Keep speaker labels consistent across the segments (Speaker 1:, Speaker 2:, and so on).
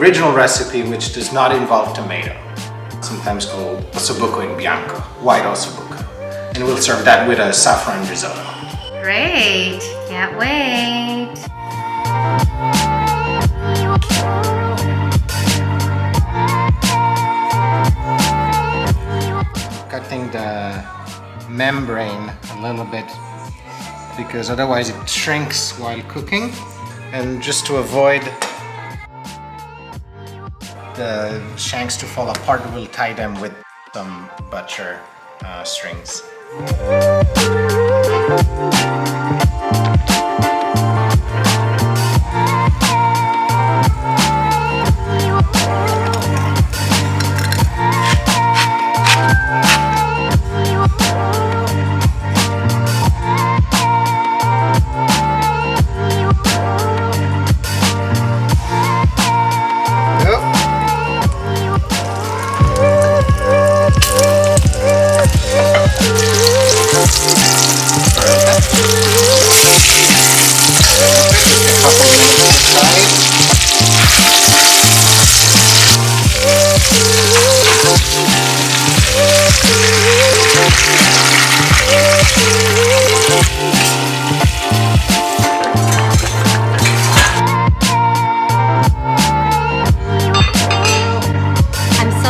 Speaker 1: original recipe, which does not involve tomato, sometimes called ossobuco in bianco, white ossobuco. And we'll serve that with a saffron risotto.
Speaker 2: Great, can't wait.
Speaker 1: Cutting the membrane a little bit because otherwise it shrinks while cooking, and just to avoid the shanks to fall apart, we'll tie them with some butcher strings.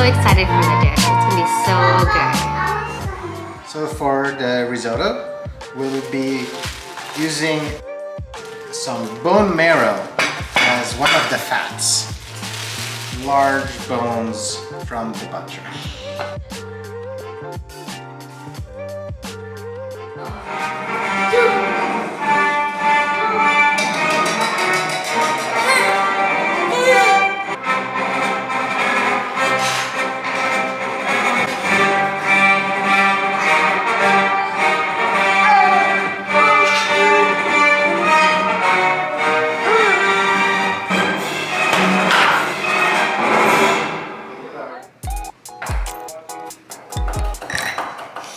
Speaker 2: Excited for the dish. It's gonna be so good.
Speaker 1: So for the risotto, we'll be using some bone marrow as one of the fats. Large bones from the butcher.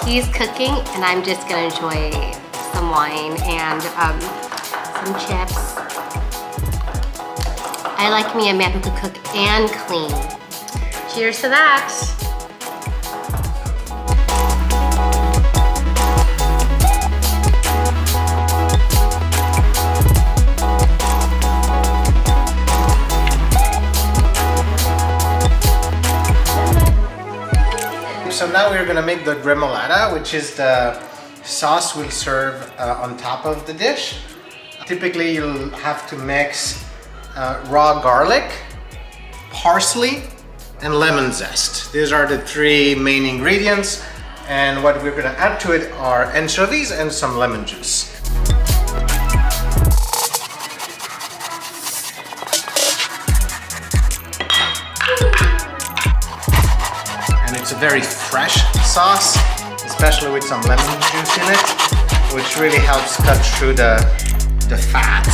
Speaker 2: He's cooking and I'm just gonna enjoy some wine and some chips. I like me a man who could cook and clean. Cheers to that.
Speaker 1: So now we're gonna make the gremolata, which is the sauce we'll serve on top of the dish. Typically you'll have to mix raw garlic, parsley, and lemon zest. These are the three main ingredients, and what we're gonna add to it are anchovies and some lemon juice. It's a very fresh sauce, especially with some lemon juice in it, which really helps cut through the fat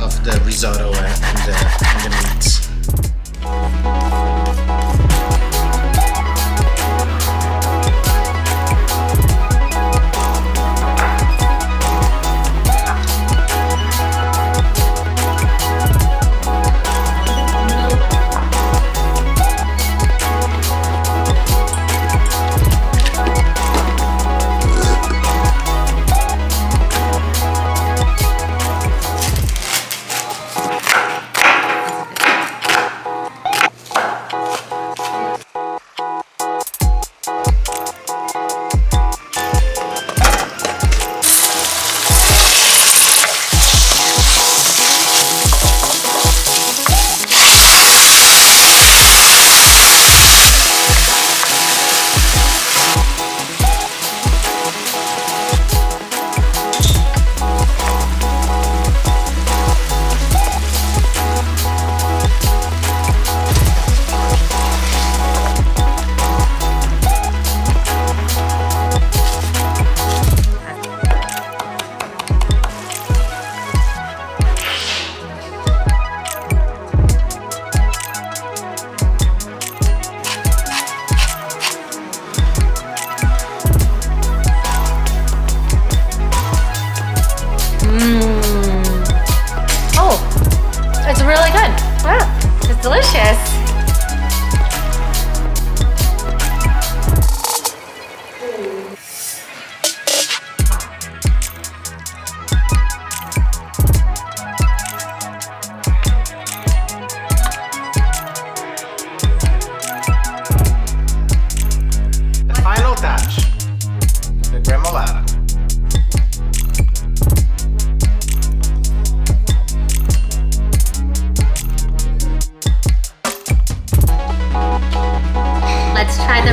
Speaker 1: of the risotto and the meats.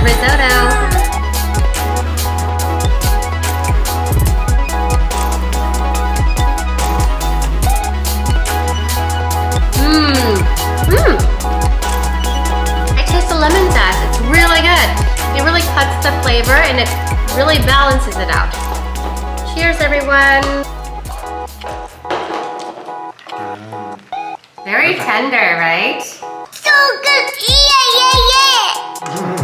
Speaker 2: the risotto. I taste the lemon zest. It's really good. It really cuts the flavor and it really balances it out. Cheers, everyone. Very tender, right?
Speaker 3: So good. Yeah, yeah, yeah.